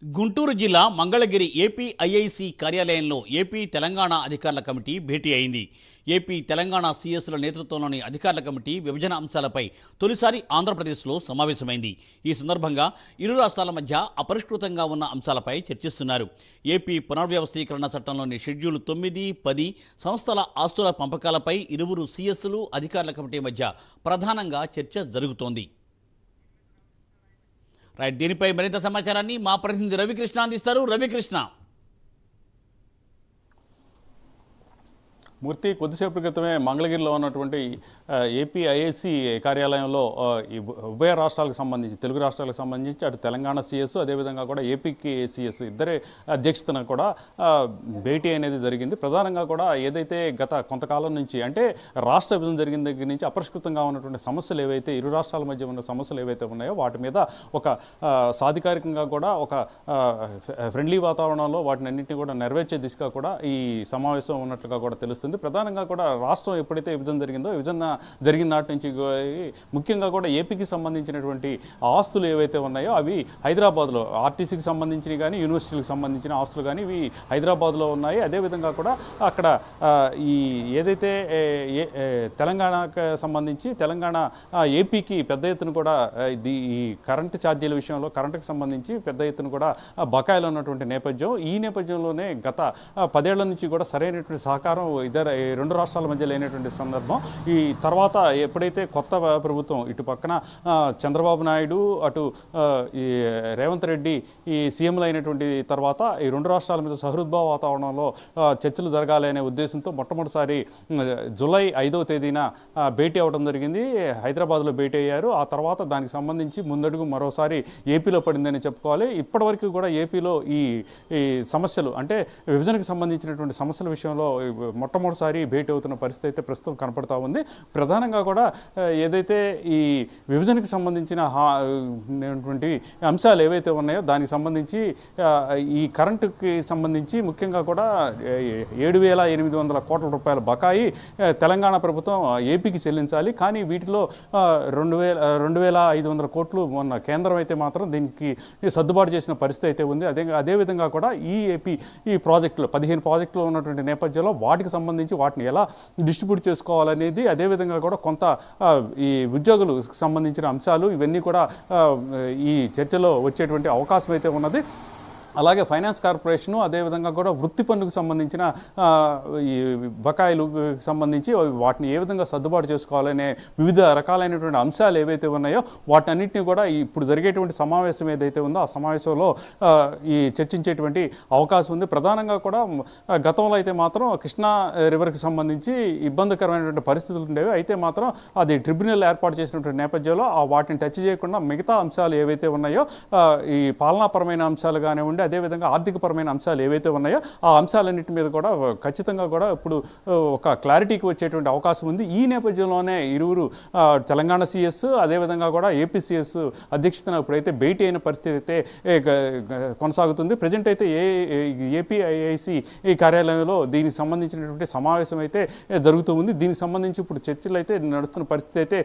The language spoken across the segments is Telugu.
గుంటూరు జిల్లా మంగళగిరి ఏపీఐఐసి కార్యాలయంలో ఏపీ తెలంగాణ అధికారుల కమిటీ భేటీ అయింది. ఏపీ తెలంగాణ సీఎస్ల నేతృత్వంలోని అధికారుల కమిటీ విభజన అంశాలపై తొలిసారి ఆంధ్రప్రదేశ్లో సమావేశమైంది. ఈ సందర్భంగా ఇరు రాష్ట్రాల మధ్య అపరిష్కృతంగా ఉన్న అంశాలపై చర్చిస్తున్నారు. ఏపీ పునర్వ్యవస్థీకరణ చట్టంలోని షెడ్యూల్ 9, 10 సంస్థల ఆస్తుల పంపకాలపై ఇరువురు సీఎస్లు అధికారుల కమిటీ మధ్య ప్రధానంగా చర్చ జరుగుతోంది. రైట్, దీనిపై మరింత సమాచారాన్ని మా ప్రతినిధి రవికృష్ణ అందిస్తారు. రవికృష్ణ, మూర్తి, కొద్దిసేపటి క్రితమే మంగళగిరిలో ఉన్నటువంటి ఏపీఐఐసి కార్యాలయంలో ఉభయ రాష్ట్రాలకు సంబంధించి, తెలుగు రాష్ట్రాలకు సంబంధించి అటు తెలంగాణ సీఎస్, అదేవిధంగా కూడా ఏపీకి సీఎస్ ఇద్దరే అధ్యక్షతన కూడా భేటీ అనేది జరిగింది. ప్రధానంగా కూడా ఏదైతే గత కొంతకాలం నుంచి, అంటే రాష్ట్ర విభజన జరిగిన దగ్గర నుంచి అపరిష్కృతంగా ఉన్నటువంటి సమస్యలు ఏవైతే, ఇరు రాష్ట్రాల మధ్య ఉన్న సమస్యలు ఏవైతే ఉన్నాయో వాటి మీద ఒక సాధికారికంగా కూడా ఒక ఫ్రెండ్లీ వాతావరణంలో వాటిని అన్నింటినీ కూడా నెరవేర్చే దిశగా కూడా ఈ సమావేశం ఉన్నట్లుగా కూడా తెలుస్తుంది. ప్రధానంగా కూడా రాష్ట్రం ఎప్పుడైతే విభజన జరిగిందో, విభజన జరిగిన నాటి నుంచి ముఖ్యంగా కూడా ఏపీకి సంబంధించినటువంటి ఆస్తులు ఏవైతే ఉన్నాయో అవి హైదరాబాద్లో ఆర్టీసీకి సంబంధించినవి కానీ, యూనివర్సిటీలకు సంబంధించిన ఆస్తులు కానీ ఇవి హైదరాబాద్లో ఉన్నాయి. అదేవిధంగా కూడా అక్కడ ఈ ఏదైతే తెలంగాణకు సంబంధించి తెలంగాణ ఏపీకి పెద్ద ఎత్తున కూడా ఈ కరెంటు ఛార్జీల విషయంలో, కరెంటుకు సంబంధించి పెద్ద ఎత్తున కూడా బకాయిలు ఉన్నటువంటి నేపథ్యం. ఈ నేపథ్యంలోనే గత 10 ఏళ్ల నుంచి కూడా సరైనటువంటి సహకారం రెండు రాష్ట్రాల మధ్య లేనటువంటి సందర్భం. ఈ తర్వాత ఎప్పుడైతే కొత్త ప్రభుత్వం ఇటు పక్కన చంద్రబాబు నాయుడు, అటు ఈ రేవంత్ రెడ్డి ఈ సీఎంలు అయినటువంటి తర్వాత ఈ రెండు రాష్ట్రాల మీద సహృద్భావ వాతావరణంలో చర్చలు జరగాలి అనే ఉద్దేశంతో మొట్టమొదటిసారి జూలై 5వ తేదీన భేటీ అవ్వడం జరిగింది. హైదరాబాద్లో భేటీ అయ్యారు. ఆ తర్వాత దానికి సంబంధించి ముందడుగు మరోసారి ఏపీలో పడిందని చెప్పుకోవాలి. ఇప్పటివరకు కూడా ఏపీలో ఈ సమస్యలు, అంటే విభజనకు సంబంధించినటువంటి సమస్యల విషయంలో మొట్టమొదటిసారి భేటీ అవుతున్న పరిస్థితి అయితే ప్రస్తుతం కనపడతా ఉంది. ప్రధానంగా కూడా ఏదైతే ఈ విభజనకు సంబంధించిన అంశాలు ఏవైతే ఉన్నాయో దానికి సంబంధించి ఈ కరెంటుకి సంబంధించి ముఖ్యంగా కూడా 7,800 కోట్ల రూపాయల బకాయి తెలంగాణ ప్రభుత్వం ఏపీకి చెల్లించాలి. కానీ వీటిలో 2,500 కోట్లు మొన్న కేంద్రం అయితే మాత్రం దీనికి సర్దుబాటు చేసిన పరిస్థితి అయితే ఉంది. అదేవిధంగా కూడా ఈ ప్రాజెక్టులు 15 ప్రాజెక్టులు ఉన్నటువంటి నేపథ్యంలో వాటికి సంబంధించి వాటిని ఎలా డిస్ట్రిబ్యూట్ చేసుకోవాలనేది, అదేవిధంగా కూడా కొంత ఈ ఉద్యోగులకు సంబంధించిన అంశాలు ఇవన్నీ కూడా ఈ చర్చలో వచ్చేటువంటి అవకాశం అయితే ఉన్నది. అలాగే ఫైనాన్స్ కార్పొరేషను, అదేవిధంగా కూడా వృత్తి పన్నుకు సంబంధించిన ఈ బకాయిలకు సంబంధించి వాటిని ఏ విధంగా సర్దుబాటు చేసుకోవాలనే వివిధ రకాలైనటువంటి అంశాలు ఏవైతే ఉన్నాయో వాటన్నిటిని కూడా ఇప్పుడు జరిగేటువంటి సమావేశం ఏదైతే ఉందో ఆ సమావేశంలో ఈ చర్చించేటువంటి అవకాశం ఉంది. ప్రధానంగా కూడా గతంలో అయితే మాత్రం కృష్ణా రివర్కి సంబంధించి ఇబ్బందికరమైనటువంటి పరిస్థితులు ఉండేవి. అయితే మాత్రం అది ట్రిబ్యునల్ ఏర్పాటు చేసినటువంటి నేపథ్యంలో వాటిని టచ్ చేయకుండా మిగతా అంశాలు ఏవైతే ఉన్నాయో ఈ పాలనాపరమైన అంశాలు కానివ్వండి, అదేవిధంగా ఆర్థికపరమైన అంశాలు ఏవైతే ఉన్నాయో ఆ అంశాలన్నింటి మీద కూడా ఖచ్చితంగా కూడా ఇప్పుడు ఒక క్లారిటీకి వచ్చేటువంటి అవకాశం ఉంది. ఈ నేపథ్యంలోనే ఇరువురు తెలంగాణ సీఎస్, అదేవిధంగా కూడా ఏపీ సీఎస్ అధ్యక్షతన ఇప్పుడైతే భేటీ అయిన పరిస్థితి అయితే కొనసాగుతుంది. ప్రజెంట్ అయితే ఏపీఐఐసి ఈ కార్యాలయంలో దీనికి సంబంధించినటువంటి సమావేశం అయితే జరుగుతూ ఉంది. దీనికి సంబంధించి ఇప్పుడు చర్చలు అయితే నడుస్తున్న పరిస్థితి అయితే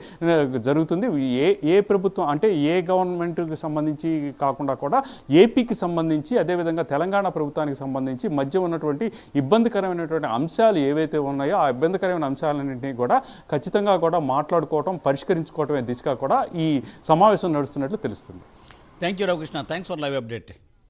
జరుగుతుంది. ఏ ప్రభుత్వం, అంటే ఏ గవర్నమెంట్కి సంబంధించి కాకుండా కూడా ఏపీకి సంబంధించి, అదేవిధంగా తెలంగాణ ప్రభుత్వానికి సంబంధించి మధ్య ఉన్నటువంటి ఇబ్బందికరమైనటువంటి అంశాలు ఏవైతే ఉన్నాయో ఆ ఇబ్బందికరమైన అంశాలన్నింటినీ కూడా ఖచ్చితంగా కూడా మాట్లాడుకోవటం, పరిష్కరించుకోవటమే దిశగా కూడా ఈ సమావేశం నడుస్తున్నట్లు తెలుస్తుంది. Thank you Ravikrishna, thanks for live update.